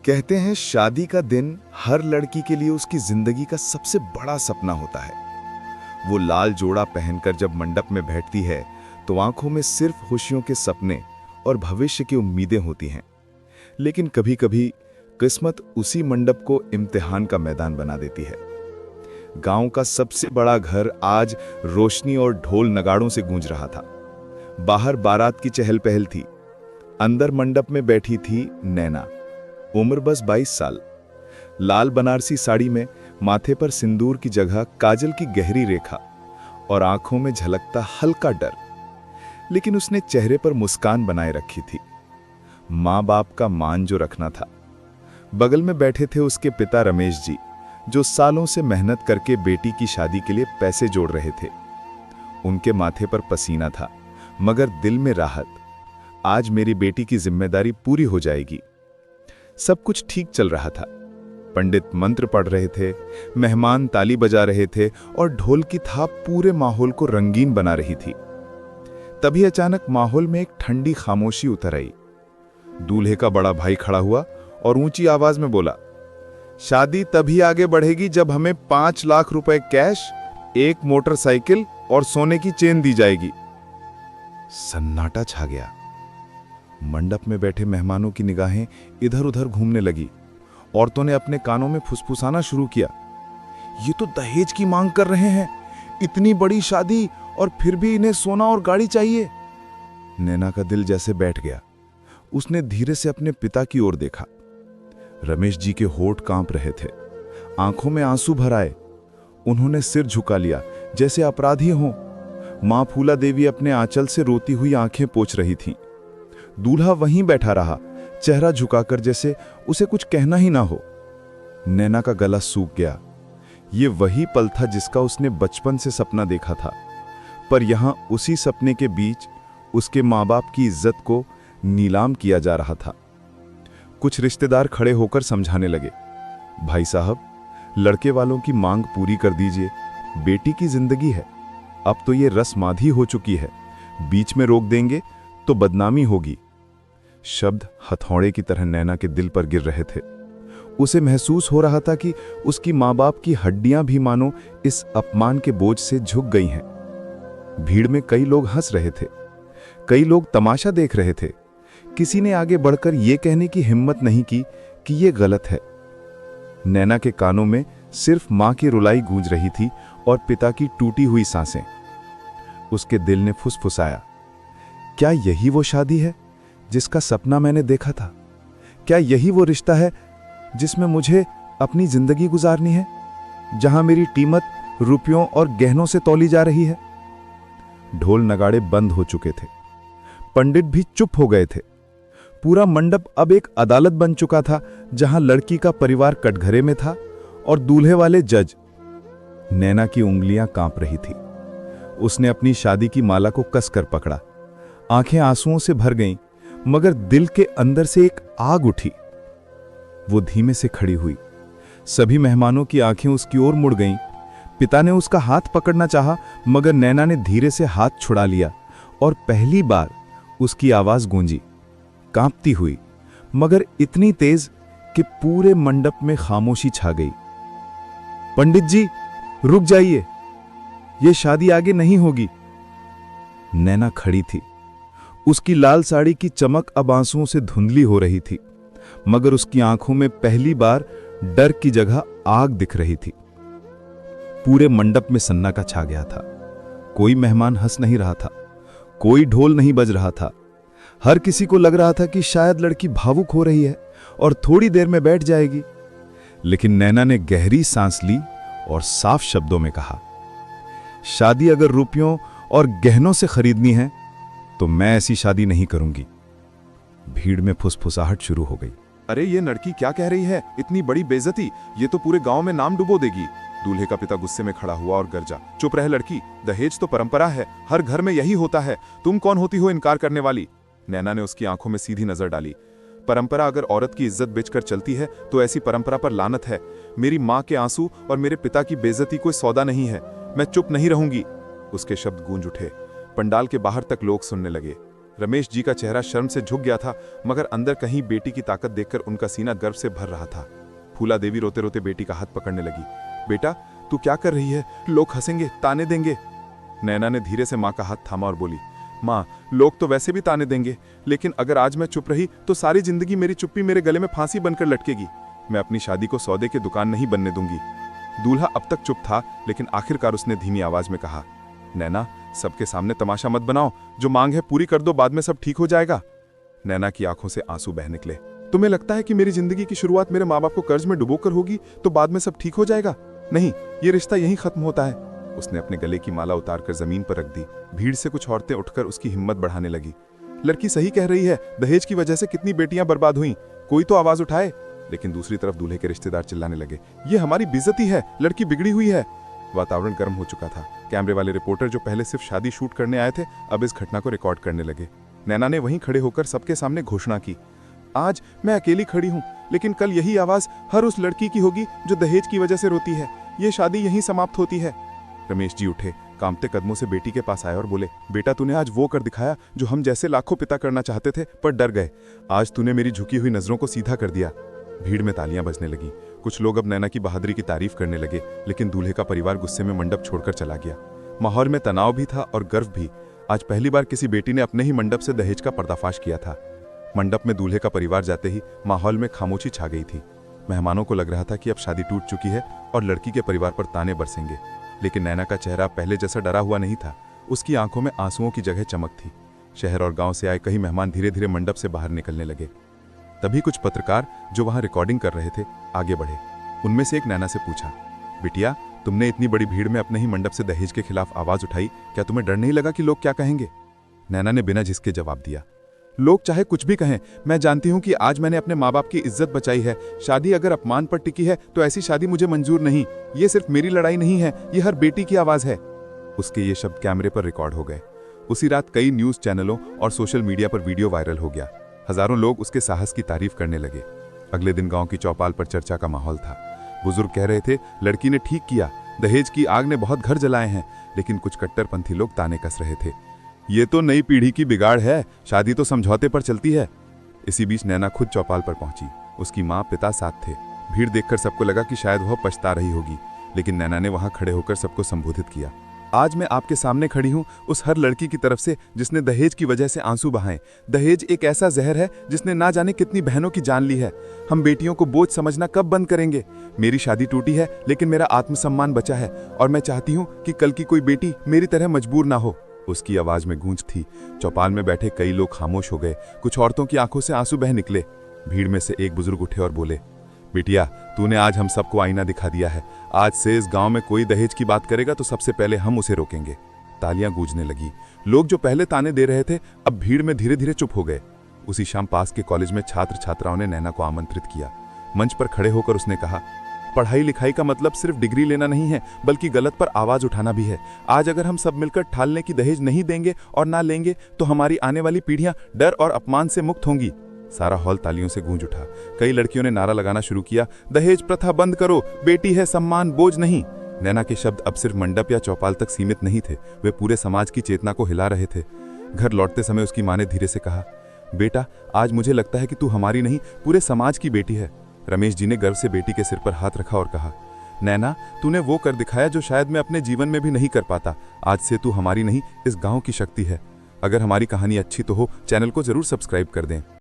कहते हैं शादी का दिन हर लड़की के लिए उसकी जिंदगी का सबसे बड़ा सपना होता है। वो लाल जोड़ा पहनकर जब मंडप में बैठती है तो आंखों में सिर्फ खुशियों के सपने और भविष्य की उम्मीदें होती हैं। लेकिन कभी-कभी किस्मत उसी मंडप को इम्तिहान का मैदान बना देती है। गांव का सबसे बड़ा घर आज रोशनी और ढोल नगाड़ों से गूंज रहा था। बाहर बारात की चहल पहल थी। अंदर मंडप में बैठी थी नैना, उम्र बस 22 साल। लाल बनारसी साड़ी में माथे पर सिंदूर की जगह काजल की गहरी रेखा और आंखों में झलकता हल्का डर। लेकिन उसने चेहरे पर मुस्कान बनाए रखी थी। माँ बाप का मान जो रखना था। बगल में बैठे थे उसके पिता रमेश जी, जो सालों से मेहनत करके बेटी की शादी के लिए पैसे जोड़ रहे थे। उनके माथे पर पसीना था, मगर दिल में राहत। आज मेरी बेटी की जिम्मेदारी पूरी हो जाएगी। सब कुछ ठीक चल रहा था। पंडित मंत्र पढ़ रहे थे, मेहमान ताली बजा रहे थे और ढोल की थाप पूरे माहौल को रंगीन बना रही थी। तभी अचानक माहौल में एक ठंडी खामोशी उतर आई। दूल्हे का बड़ा भाई खड़ा हुआ और ऊंची आवाज में बोला, शादी तभी आगे बढ़ेगी जब हमें 5 लाख रुपए कैश, 1 मोटरसाइकिल और सोने की चेन दी जाएगी। सन्नाटा छा गया। मंडप में बैठे मेहमानों की निगाहें इधर उधर घूमने लगी। औरतों ने अपने कानों में फुसफुसाना शुरू किया, ये तो दहेज की मांग कर रहे हैं। इतनी बड़ी शादी और फिर भी इन्हें सोना और गाड़ी चाहिए। नैना का दिल जैसे बैठ गया। उसने धीरे से अपने पिता की ओर देखा। रमेश जी के होंठ कांप रहे थे, आंखों में आंसू भर आए। उन्होंने सिर झुका लिया जैसे अपराधी हों। मां फूला देवी अपने आंचल से रोती हुई आंखें पोंछ रही थीं। दूल्हा वहीं बैठा रहा, चेहरा झुकाकर जैसे उसे कुछ कहना ही ना हो। नैना का गला सूख गया। ये वही पल था जिसका उसने बचपन से सपना देखा था, पर यहां उसी सपने के बीच उसके माँ बाप की इज्जत को नीलाम किया जा रहा था। कुछ रिश्तेदार खड़े होकर समझाने लगे, भाई साहब, लड़के वालों की मांग पूरी कर दीजिए, बेटी की जिंदगी है। अब तो ये रस्माधी हो चुकी है, बीच में रोक देंगे तो बदनामी होगी। शब्द हथौड़े की तरह नैना के दिल पर गिर रहे थे। उसे महसूस हो रहा था कि उसकी माँ बाप की हड्डियां भी मानो इस अपमान के बोझ से झुक गई हैं। भीड़ में कई लोग हंस रहे थे, कई लोग तमाशा देख रहे थे। किसी ने आगे बढ़कर यह कहने की हिम्मत नहीं की कि यह गलत है। नैना के कानों में सिर्फ मां की रुलाई गूंज रही थी और पिता की टूटी हुई सांसें। उसके दिल ने फुसफुसाया, क्या यही वो शादी है जिसका सपना मैंने देखा था? क्या यही वो रिश्ता है जिसमें मुझे अपनी जिंदगी गुजारनी है, जहां मेरी कीमत रुपयों और गहनों से तौली जा रही है? ढोल नगाड़े बंद हो चुके थे। पंडित भी चुप हो गए थे। पूरा मंडप अब एक अदालत बन चुका था, जहां लड़की का परिवार कटघरे में था और दूल्हे वाले जज। नैना की उंगलियां कांप रही थी। उसने अपनी शादी की माला को कसकर पकड़ा। आंखें आंसुओं से भर गईं, मगर दिल के अंदर से एक आग उठी। वो धीमे से खड़ी हुई। सभी मेहमानों की आंखें उसकी ओर मुड़ गईं। पिता ने उसका हाथ पकड़ना चाहा, मगर नैना ने धीरे से हाथ छुड़ा लिया और पहली बार उसकी आवाज गूंजी, कांपती हुई, मगर इतनी तेज कि पूरे मंडप में खामोशी छा गई। पंडित जी, रुक जाइए, ये शादी आगे नहीं होगी। नैना खड़ी थी। उसकी लाल साड़ी की चमक अब आंसुओं से धुंधली हो रही थी, मगर उसकी आंखों में पहली बार डर की जगह आग दिख रही थी। पूरे मंडप में सन्नाटा छा गया था। कोई मेहमान हंस नहीं रहा था, कोई ढोल नहीं बज रहा था। हर किसी को लग रहा था कि शायद लड़की भावुक हो रही है और थोड़ी देर में बैठ जाएगी। लेकिन नैना ने गहरी सांस ली और साफ शब्दों में कहा, शादी अगर रुपयों और गहनों से खरीदनी है तो मैं ऐसी शादी नहीं करूंगी। भीड़ में फुसफुसाहट शुरू हो गई। अरे ये लड़की क्या कह रही है? इतनी बड़ी बेइज्जती, ये तो पूरे गांव में नाम डुबो देगी। दूल्हे का पिता गुस्से में खड़ा हुआ और गरजा, चुप रह लड़की, दहेज तो परंपरा है, हर घर में यही होता है। तुम कौन होती हो इनकार करने वाली? नैना ने उसकी आंखों में सीधी नजर डाली। परंपरा अगर औरत की इज्जत बेचकर चलती है तो ऐसी परंपरा पर लानत है। मेरी माँ के आंसू और मेरे पिता की बेइज्जती कोई सौदा नहीं है। मैं चुप नहीं रहूंगी। उसके शब्द गूंज उठे। पंडाल के बाहर तक लोग सुनने लगे। रमेश जी का चेहरा शर्म से झुक गया था, मगर अंदर कहीं बेटी की ताकत देखकर उनका सीना गर्व से भर रहा था। फूला देवी रोते रोते बेटी का हाथ पकड़ने लगी। बेटा, तू क्या कर रही है? लोग हंसेंगे, ताने देंगे। नैना ने धीरे से माँ का हाथ थामा और बोली, माँ, लोग तो वैसे भी ताने देंगे, लेकिन अगर आज मैं चुप रही तो सारी जिंदगी मेरी चुप्पी मेरे गले में फांसी बनकर लटकेगी। मैं अपनी शादी को सौदे की दुकान नहीं बनने दूंगी। दूल्हा अब तक चुप था, लेकिन आखिरकार उसने धीमी आवाज में कहा, नैना, सबके सामने तमाशा मत बनाओ, जो मांग है पूरी कर दो, बाद में सब ठीक हो जाएगा। नैना की आंखों से आंसू बह निकले। तुम्हें लगता है कि मेरी जिंदगी की शुरुआत मेरे माँ बाप को कर्ज में डुबोकर होगी तो बाद में सब ठीक हो जाएगा? नहीं, ये रिश्ता यहीं खत्म होता है। उसने अपने गले की माला उतारकर जमीन पर रख दी। भीड़ से कुछ औरतें उठकर उसकी हिम्मत बढ़ाने लगी। लड़की सही कह रही है, दहेज की वजह से कितनी बेटियां बर्बाद हुई, कोई तो आवाज उठाए। लेकिन दूसरी तरफ दूल्हे के रिश्तेदार चिल्लाने लगे, ये हमारी बेइज्जती है, लड़की बिगड़ी हुई है। वातावरण गर्म हो चुका था। कैमरे वाले रिपोर्टर जो पहले सिर्फ शादी शूट करने आए थे, अब इस घटना को रिकॉर्ड करने लगे। नैना ने वहीं खड़े होकर सबके सामने घोषणा की, आज मैं अकेली खड़ी हूं, लेकिन कल यही आवाज हर उस लड़की की होगी जो दहेज की वजह से रोती है। ये शादी यहीं समाप्त होती है। रमेश जी उठे, कांपते कदमों से बेटी के पास आए और बोले, बेटा, तूने आज वो कर दिखाया जो हम जैसे लाखों पिता करना चाहते थे पर डर गए। आज तूने मेरी झुकी हुई नजरों को सीधा कर दिया। भीड़ में तालियां बजने लगी। कुछ लोग अब नैना की बहादुरी की तारीफ करने लगे, लेकिन दूल्हे का परिवार गुस्से में मंडप छोड़कर चला गया। माहौल में तनाव भी था और गर्व भी। आज पहली बार किसी बेटी ने अपने ही मंडप से दहेज का पर्दाफाश किया था। मंडप में दूल्हे का परिवार जाते ही माहौल में खामोशी छा गई थी। मेहमानों को लग रहा था कि अब शादी टूट चुकी है और लड़की के परिवार पर ताने बरसेंगे, लेकिन नैना का चेहरा पहले जैसा डरा हुआ नहीं था। उसकी आंखों में आंसुओं की जगह चमक थी। शहर और गांव से आए कई मेहमान धीरे धीरे मंडप से बाहर निकलने लगे। तभी कुछ पत्रकार जो वहां रिकॉर्डिंग कर रहे थे आगे बढ़े। उनमें से एक नैना से पूछा, बिटिया, तुमने इतनी बड़ी भीड़ में अपने ही मंडप से दहेज के खिलाफ आवाज उठाई, क्या तुम्हें डर नहीं लगा कि लोग क्या कहेंगे? नैना ने बिना झिझके जवाब दिया, लोग चाहे कुछ भी कहें, मैं जानती हूं कि आज मैंने अपने माँ बाप की इज्जत बचाई है। शादी अगर अपमान पर टिकी है तो ऐसी शादी मुझे मंजूर नहीं। ये सिर्फ मेरी लड़ाई नहीं है, ये हर बेटी की आवाज है। उसके ये शब्द कैमरे पर रिकॉर्ड हो गए। उसी रात कई न्यूज चैनलों और सोशल मीडिया पर वीडियो वायरल हो गया। हजारों लोग उसके साहस की तारीफ करने लगे। अगले दिन गांव की चौपाल पर चर्चा का माहौल था। बुजुर्ग कह रहे थे, लड़की ने ठीक किया, दहेज की आग ने बहुत घर जलाए हैं। लेकिन कुछ कट्टरपंथी लोग ताने कस रहे थे, ये तो नई पीढ़ी की बिगाड़ है, शादी तो समझौते पर चलती है। इसी बीच नैना खुद चौपाल पर पहुंची। उसकी माँ पिता साथ थे। भीड़ देखकर सबको लगा कि शायद वह पछता रही होगी, लेकिन नैना ने वहां खड़े होकर सबको संबोधित किया। आज मैं आपके सामने खड़ी हूं उस हर लड़की की तरफ से जिसने दहेज की वजह से आंसू बहाए। दहेज एक ऐसा जहर है जिसने ना जाने कितनी बहनों की जान ली है। हम बेटियों को बोझ समझना कब बंद करेंगे? मेरी शादी टूटी है, लेकिन मेरा आत्मसम्मान बचा है, और मैं चाहती हूँ कि कल की कोई बेटी मेरी तरह मजबूर ना हो। उसकी आवाज में गूंज थी। चौपाल में बैठे कई लोग खामोश हो गए। कुछ औरतों की आंखों से आंसू बह निकले। भीड़ में से एक बुजुर्ग उठे और बोले, बिटिया, तूने आज हम सबको आईना दिखा दिया है। आज से इस गांव में कोई दहेज की बात करेगा तो सबसे पहले हम उसे रोकेंगे। तालियां गूंजने लगी। लोग जो पहले ताने दे रहे थे अब भीड़ में धीरे धीरे चुप हो गए। उसी शाम पास के कॉलेज में छात्र छात्राओं ने नैना को आमंत्रित किया। मंच पर खड़े होकर उसने कहा, पढ़ाई लिखाई का मतलब सिर्फ डिग्री लेना नहीं है, बल्कि गलत पर आवाज उठाना भी है। आज अगर हम सब मिलकर ठान लें कि दहेज नहीं देंगे और ना लेंगे तो हमारी आने वाली पीढ़ियां डर और अपमान से मुक्त होंगी। सारा हॉल तालियों से गूंज उठा। कई लड़कियों ने नारा लगाना शुरू किया, दहेज प्रथा बंद करो, बेटी है सम्मान, बोझ नहीं। नैना के शब्द अब सिर्फ मंडप या चौपाल तक सीमित नहीं थे, वे पूरे समाज की चेतना को हिला रहे थे। घर लौटते समय उसकी माँ ने धीरे से कहा, बेटा, आज मुझे लगता है कि तू हमारी नहीं, पूरे समाज की बेटी है। रमेश जी ने गर्व से बेटी के सिर पर हाथ रखा और कहा, नैना, तूने वो कर दिखाया जो शायद मैं अपने जीवन में भी नहीं कर पाता। आज से तू हमारी नहीं, इस गांव की शक्ति है। अगर हमारी कहानी अच्छी तो हो, चैनल को जरूर सब्सक्राइब कर दें।